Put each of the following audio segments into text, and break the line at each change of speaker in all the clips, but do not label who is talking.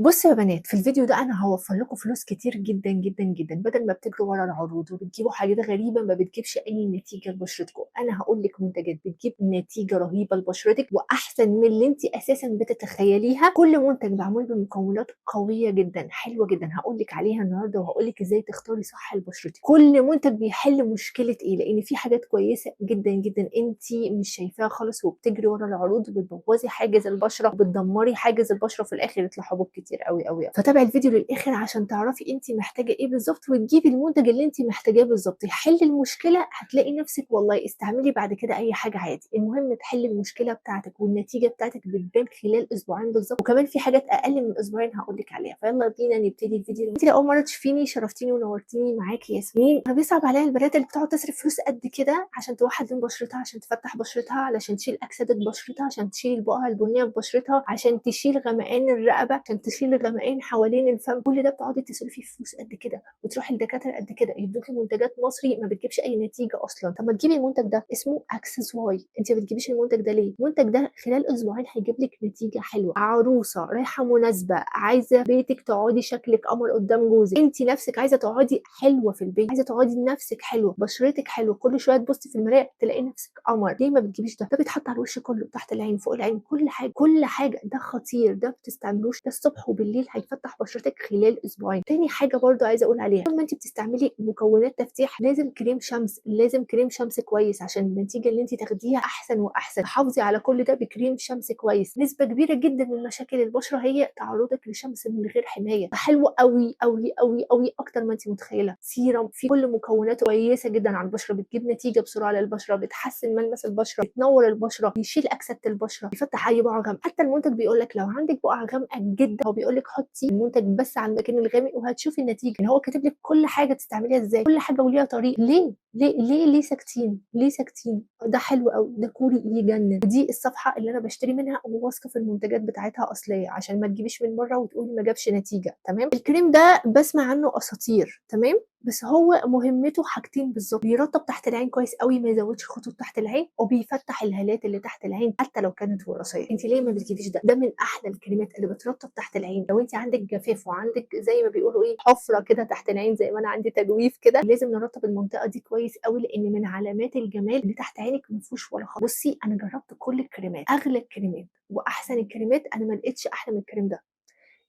بصوا يا بنات، في الفيديو ده انا هوفر لكم فلوس كتير جدا جدا جدا بدل ما بتجروا ورا العروض وبتجيبوا حاجات غريبه ما بتجيبش اي نتيجه لبشرتكم. انا هقول لك منتجات بتجيب نتيجه رهيبه لبشرتك واحسن من اللي انت اساسا بتتخيليها. كل منتج معمول بمكونات قويه جدا حلوه جدا، هقول لك عليها النهارده وهقول لك ازاي تختاري صح لبشرتك. كل منتج بيحل مشكله ايه، لان في حاجات كويسه جدا جدا انت مش شايفاها خالص وبتجري ورا العروض وبتبوظي حاجز البشره وبتدمري حاجز البشره، في الاخر يطلع حبوب كتير قوي قوي. فتابعي الفيديو للاخر عشان تعرفي انت محتاجه ايه بالظبط وتجيبي المنتج اللي انت محتاجاه بالظبط يحل المشكله. هتلاقي نفسك والله استعملي بعد كده اي حاجه عادي، المهم تحل المشكله بتاعتك والنتيجه بتاعتك بتبان خلال اسبوعين بالظبط، وكمان في حاجات اقل من اسبوعين هقول لك عليها. فيلا بينا نبتدي الفيديو. انت لو اول مره تشوفيني شرفتيني ونورتيني. معاكي ياسمين. انا بيصعب عليا البنات اللي بتقعد تصرف فلوس قد كده عشان توحد من بشرتها، عشان تفتح بشرتها، علشان تشيل اكسده بشرتها، عشان تشيل البقع البنيه في بشرتها، عشان تشيل غمقان الرقبه، عشان تشيل الغمقان حوالين الفم. كل ده بتقعدي تصرفي فلوس قد كده وتروحي لدكاتره قد كده يدوكي منتجات مصري ما بتجيبش اي نتيجه اصلا. طب ما تجيبي المنتج ده، اسمه اكسس واي. انت ما بتجيبيش المنتج ده ليه؟ المنتج ده خلال اسبوعين هيجيب لك نتيجه حلوه. عروسه رايحه مناسبه، عايزه بيتك تقعدي شكلك قمر قدام جوزك، انت نفسك عايزه تقعدي حلوه في البيت، عايزه تقعدي نفسك حلوه، بشرتك حلوه، كل شويه تبصي في المرايه تلاقي نفسك قمر. ليه ما بتجيبيش ده؟ ده بيتحط على الوش كله، تحت العين، فوق العين، كل حاجه كل حاجه. ده خطير، ده ما بتستعملوش، ده الصبح وبالليل هيفتح بشرتك خلال اسبوعين. تاني حاجه برضو عايزه اقول عليها، طول ما انت بتستعملي مكونات تفتيح لازم كريم شمس، لازم كريم شمس كويس عشان النتيجه اللي انت تاخديها احسن واحسن. حافظي على كل ده بكريم شمس كويس. نسبه كبيره جدا من مشاكل البشره هي تعرضك لشمس من غير حمايه، فحلوه قوي قوي قوي قوي اكتر ما انت متخيله. سيرم في كل مكوناته كويسه جدا على البشره، بتجيب نتيجه بسرعه للبشره، بتحسن ملمس البشره، بتنور البشره، بيشيل اكسده البشره، بيفتح اي بقع غامقه. حتى المنتج بيقول لك لو عندك بقع غامقه جدا هو بيقول لك حطي المنتج بس على المكان الغامق وهتشوفي النتيجه. يعني هو كاتب لك كل حاجه تستعمليها ازاي، كل حاجه وليها طريق. ليه ساكتين؟ ليه ساكتين؟ ده حلو قوي، ده كوري يجنن. ودي الصفحه اللي انا بشتري منها وواثقه في المنتجات بتاعتها اصليه، عشان ما تجيبيش من بره وتقولي ما جابش نتيجه. تمام. الكريم ده بسمع عنه اساطير، تمام، بس هو مهمته حاجتين بالظبط: بيرطب تحت العين كويس قوي، ما يزودش خطوط تحت العين، وبيفتح الهالات اللي تحت العين حتى لو كانت وراثيه. انت ليه ما بتجيبيش ده؟ ده من احلى الكريمات اللي بترطب تحت العين. لو انت عندك جفاف وعندك زي ما بيقولوا ايه حفره كده تحت العين، زي ما انا عندي تجويف كده، لازم نرطب المنطقه دي كويس قوي، لان من علامات الجمال اللي تحت عينك ما فيهوش ولا خط. بصي انا جربت كل الكريمات، اغلى الكريمات واحسن الكريمات، انا ما لقيتش احلى من الكريم ده.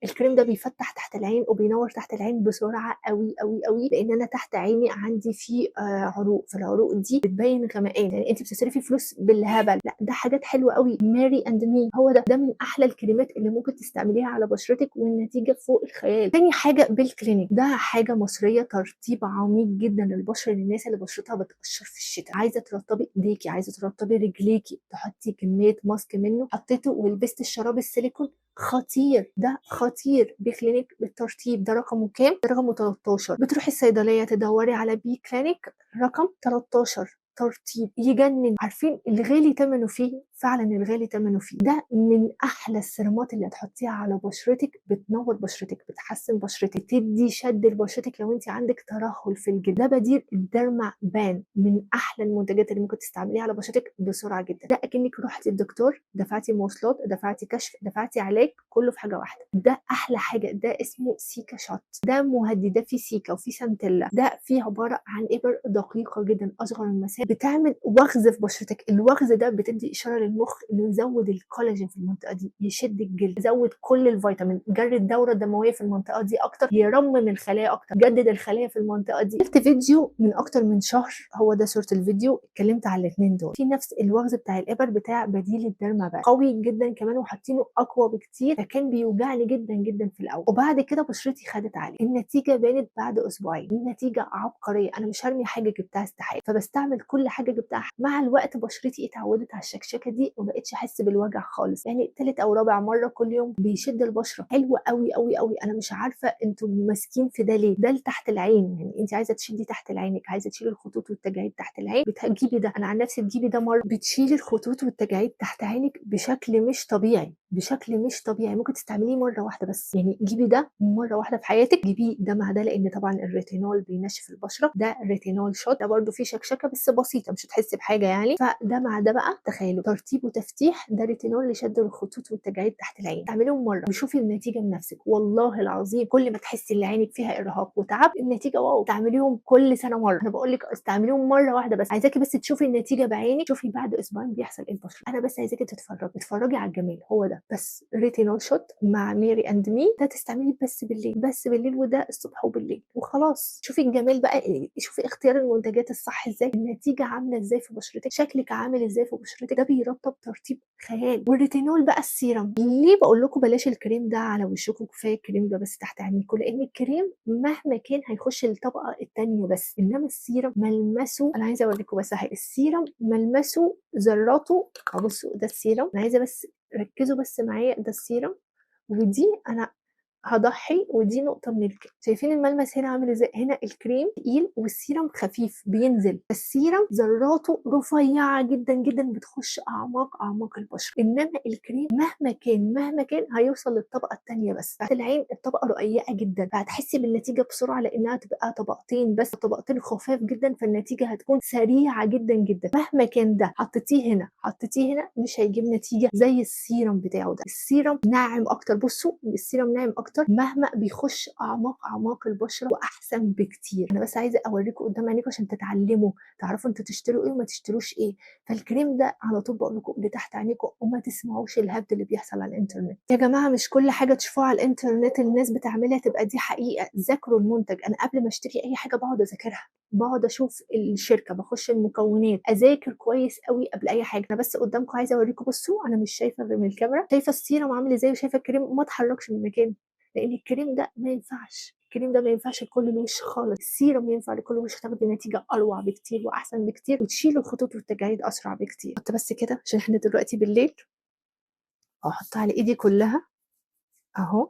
الكريم ده بيفتح تحت العين وبينور تحت العين بسرعه قوي قوي قوي، لان انا تحت عيني عندي في عروق، فالعروق دي بتبين غمقان. يعني انت بتصرفي فلوس بالهبل، لا ده حاجات حلوه قوي. ماري اند مي هو ده من احلى الكريمات اللي ممكن تستعمليها على بشرتك والنتيجه فوق الخيال. تاني حاجه بالكلينيك، ده حاجه مصريه، ترطيب عميق جدا للبشره، للناس اللي بشرتها بتقشر في الشتاء، عايزه ترطبي ايديكي، عايزه ترطبي رجليكي، تحطي كميه ماسك منه. حطيته ولبست الشراب السيليكون، خطير، ده خطير. بي كلينيك بالترتيب ده رقمه كام؟ ده رقمه 13. بتروحي الصيدليه تدوري على بي كلينيك رقم 13، ترتيب يجنن. عارفين الغالي ثمنه فيه؟ فعلا الغالي ثمنه فيه. ده من احلى السيرامات اللي هتحطيها على بشرتك، بتنور بشرتك، بتحسن بشرتك، تدي شد لبشرتك لو انت عندك ترهل في الجلد. ده بديل الديرما بان، من احلى المنتجات اللي ممكن تستعمليها على بشرتك بسرعه جدا. ده اكنك رحتي الدكتور، دفعتي مواصلات، دفعتي كشف، دفعتي علاج، كله في حاجه واحده. ده احلى حاجه. ده اسمه سيكا شوت، ده مهدي، ده فيه سيكا وفيه سانتيلا. ده فيه عباره عن ابر دقيقه جدا اصغر من المسام، بتعمل وغز في بشرتك. الوغز ده بتدي اشاره للمخ انه يزود الكولاجين في المنطقه دي، يشد الجلد، يزود كل الفيتامين، يجري الدوره الدمويه في المنطقه دي اكتر، يرمم الخلايا اكتر، يجدد الخلايا في المنطقه دي. عملت فيديو من اكتر من شهر، هو ده صوره الفيديو، اتكلمت على الاثنين دول. في نفس الوغز بتاع الابر بتاع بديل الديرما بان، قوي جدا كمان، وحاطينه اقوى بكتير، فكان بيوجعني جدا جدا في الاول. وبعد كده بشرتي خدت عليه، النتيجه بانت بعد اسبوعين. النتيجه عبقريه. انا مش هرمي حاجه جبتها استحاله، فبستعمل كل حاجه جبتها. مع الوقت بشرتي اتعودت على الشكشكه دي وما بقتش احس بالوجع خالص. يعني تالت او رابع مره كل يوم بيشد البشره، حلوه قوي قوي قوي. انا مش عارفه انتوا ماسكين في ده ليه. ده تحت العين، يعني انت عايزه تشدي تحت العينك، عايزه تشيلي الخطوط والتجاعيد تحت العين، بتجيبي ده. انا عن نفسي تجيبي ده مره، بتشيلي الخطوط والتجاعيد تحت عينك بشكل مش طبيعي، بشكل مش طبيعي. ممكن تستعمليه مره واحده بس، يعني جيبي ده مره واحده في حياتك، جيبيه ده مع ده، لان طبعا الريتينول بينشف البشره. ده ريتينول شوت، ده برده فيه شكشكه بس بسيطه، مش هتحسي بحاجه يعني. فده مع ده بقى تخيلوا، ترطيب وتفتيح، ده ريتينول لشد الخطوط والتجاعيد تحت العين. اعمليهم مرة وشوفي النتيجة بنفسِك، والله العظيم كل ما تحسي إن عينِك فيها إرهاق وتعب النتيجة واو. تعمليهم كل سنة مرة، أنا باقول لِك استعمليهم مرة واحدة بس، عايزاكِ بس تشوفي النتيجة بعينِك، شوفي بعد أسبوعين بيحصل إيه لبشرتِك. أنا بس عايزاكِ تتفرجي، اتفرجي على الجمال، هو ده بس. ريتينول شوت مع ميري أند مي، ده تستعمليه بس بالليل، بس بالليل، وده الصبح وبالليل وخلاص. شوفي الجمال بقى، شوفي اختيار المنتجات الصح إزاي، النتيجة عاملة إزاي في بشرتِك، شكلِك عامل إزاي في بشرتِك، ده بيرطب ترطيب خيال. والريتينول بقى السيرم، ليه باقول لكم بلاش الكريم ده على وشكم، كفاية الكريم ده بس تحت عينيكم، لإن الكريم مهما كان هيخش الطبقة التانية بس، إنما السيرم ملمسه، أنا عايزة أوريكم بس أهي السيرم ملمسه ذراته أهو. بصوا ده السيرم، أنا عايزة بس ركزوا بس معايا، ده السيرم، ودي أنا هاضحي ودي نقطة من الكريم. شايفين الملمس هنا عامل إزاي؟ هنا الكريم تقيل والسيرم خفيف بينزل، السيرم ذراته رفيعة جدًا، جدًا بتخش أعماق البشرة، إنما الكريم مهما كان هيوصل للطبقة التانية بس، تحت العين الطبقة رقيقة جدًا، فهتحسي بالنتيجة بسرعة لإنها تبقى طبقتين بس، طبقتين خفاف جدًا، فالنتيجة هتكون سريعة جدًا، جدًا. مهما كان ده حطيتيه هنا مش هيجيب نتيجة زي السيرم بتاعه ده، السيرم ناعم أكتر، بصوا السيرم ناعم أكتر مهما بيخش أعماق البشرة وأحسن بكتير. أنا بس عايزة أوريكم قدام عينيكم عشان تتعلموا، تعرفوا أنتم تشتروا إيه وما تشتروش إيه. فالكريم ده على طول باقول لكم اللي تحت عينيكم، وما تسمعوش الهبد اللي بيحصل على الإنترنت. يا جماعة مش كل حاجة تشوفوها على الإنترنت الناس بتعملها تبقى دي حقيقة، ذاكروا المنتج. أنا قبل ما أشتري أي حاجة باقعد أذاكرها، باقعد أشوف الشركة، باخش المكونات، أذاكر كويس أوي قبل أي حاجة. أنا بس قدامكم عايزة أوريكم، بصوا أنا مش شايفة غير من الكاميرا، شايفة السيرم عامل إزاي وشايفة الكريم، وما اتحركش من مكاني، لإن الكريم ده ما ينفعش، الكريم ده ما ينفعش لكل الوش خالص، السيرم ينفع لكل وش، هتاخدي نتيجة أروع بكتير وأحسن بكتير، وتشيلي الخطوط والتجاعيد أسرع بكتير. أحط بس كده عشان إحنا دلوقتي بالليل، أحط على إيدي كلها أهو،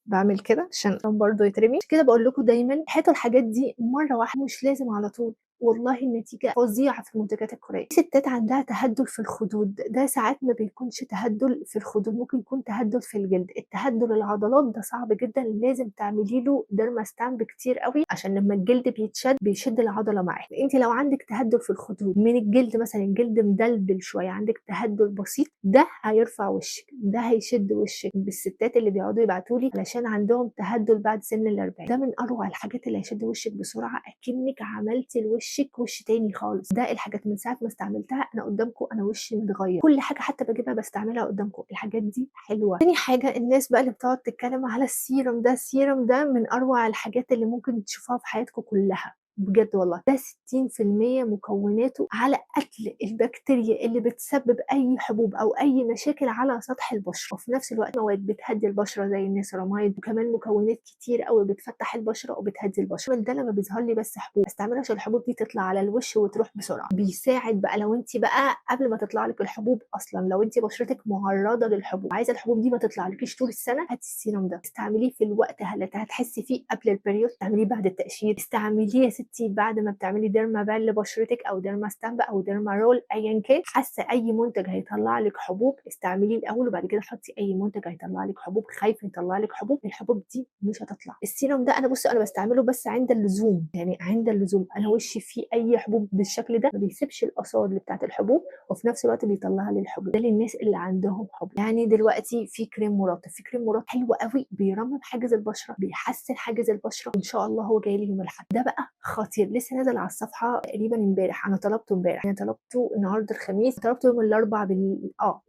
باعمل كده عشان برضه يترمي. عشان كده باقول لكم دايمًا هاتوا الحاجات دي مرة واحدة، مش لازم على طول، والله النتيجة فظيعة في المنتجات الكورية. في ستات عندها تهدُّل في الخدود، ده ساعات ما بيكونش تهدُّل في الخدود، ممكن يكون تهدُّل في الجلد. التهدُّل العضلات ده صعب جدًا، لازم تعملي له derma stamp كتير أوي، عشان لمّا الجلد بيشد العضلة معاه. أنتِ لو عندِك تهدُّل في الخدود من الجلد مثلًا، الجلد مدلدل شوية، عندِك تهدُّل بسيط، ده هيرفع وشِّك، ده هيشد وشِّك. بالستات اللي بيقعدوا يبعتوا لي علشان عندهم تهدُّل بعد سن ال40، ده من أروع الحاجات اللي هيشد وشِّك بسرعة، أكنِّك عملتِ لوشِّك وش تاني خالص. ده الحاجات من ساعة ما استعملتها أنا قدامكم أنا وشي متغيّر، كل حاجة حتى باجيبها باستعملها قدامكم، الحاجات دي حلوة. تاني حاجة الناس بقى اللي بتقعد تتكلم على السيرم ده، السيرم ده من أروع الحاجات اللي ممكن تشوفوها في حياتكم كلها. بجد والله، ده 60% مكوناته على قتل البكتيريا اللي بتسبب أي حبوب أو أي مشاكل على سطح البشرة، وفي نفس الوقت مواد بتهدي البشرة زي النيسيراميد، وكمان مكونات كتير أوي بتفتح البشرة وبتهدي البشرة. ده لما بيظهر لي بس حبوب باستعمله عشان الحبوب دي تطلع على الوش وتروح بسرعة. بيساعد بقى لو أنتِ بقى قبل ما تطلع لِك الحبوب أصلًا، لو أنتِ بشرتِك معرضة للحبوب، عايزة الحبوب دي ما تطلعلكيش طول السنة، هاتي السيرم ده، استعمليه في الوقت اللي هتحسي فيه قبل البريود، استعمليه بعد التقشير، استعمليه يا ستي بعد ما بتعملي ديرما بان لبشرتِك أو ديرما ستامب أو ديرما رول أيًا كان. حاسة أي منتج هيطلع لِك حبوب استعمليه الأول، وبعد كده حطي أي منتج هيطلع لِك حبوب، خايفة يطلع لِك حبوب، الحبوب دي مش هتطلع. السيرم ده أنا بُصّي أنا باستعمله بس عند اللزوم، يعني عند اللزوم، أنا وشي فيه أي حبوب بالشكل ده ما بيسيبش الآثار اللي بتاعة الحبوب، وفي نفس الوقت بيطلع لي الحبوب، ده للناس اللي عندهم حبوب. يعني دلوقتي في كريم مرطب، في كريم مرطب حلو أوي بيرمم حاجز البشرة، بيحسن حاجز البشرة، وإن شاء الله هو جاي لي يوم الأحد. ده بقى خطير، لسه نازل على الصفحة تقريبًا امبارح، أنا طلبته امبارح، يعني طلبته النهارده الخميس، طلبته يوم الأربع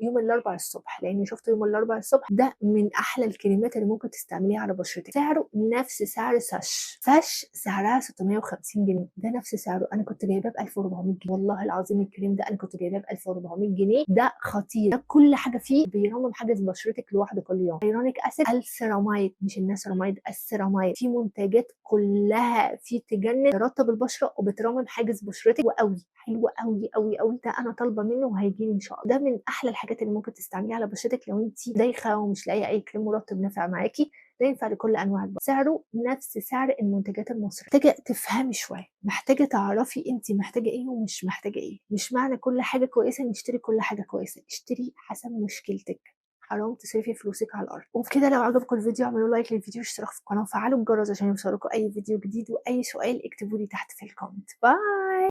يوم الأربع الصبح، لإني شُفته يوم الأربع الصبح. ده من أحلى الكريمات اللي ممكن تستعمليها على بشرتِك، سعره نفس سعر ساش سعرها 650 جنيه، ده نفس سعره، أنا كنت جايباه ب1400 جنيه، والله العظيم الكريم ده أنا كنت جايباه ب1400 جنيه، ده خطير، ده كل حاجة فيه بيرمم حاجز بشرتِك لوحده كل يوم. هيالورونيك أسيد، السيراميد مش النيسيراميد، السيراميد، في منتجات كلها فيه تجنن، ترطب البشرة وبترمم حاجز بشرتِك وأوي، حلو أوي، أوي، أوي، ده أنا طالبة منه وهييجي لي إن شاء الله. ده من أحلى الحاجات اللي ممكن تستعمليها على بشرتِك لو أنتِ دايخة ومش لاقية أي كريم مرطب نافع معاكِ، ده ينفع لكل أنواع البشرة، سعره نفس سعر المنتجات المصرية. محتاجة تفهمي شوية، محتاجة تعرفي أنتِ محتاجة إيه ومش محتاجة إيه، مش معنى كل حاجة كويسة نشتري كل حاجة كويسة، اشتري حسب مشكلتِك، حرام تصرفي فلوسِك على الأرض. وبكده لو عجبكم الفيديو اعملوا لايك للفيديو واشتراك في القناة وفعلوا الجرس عشان يوصلكوا أي فيديو جديد، وأي سؤال اكتبوا لي تحت في الكومنت. باي.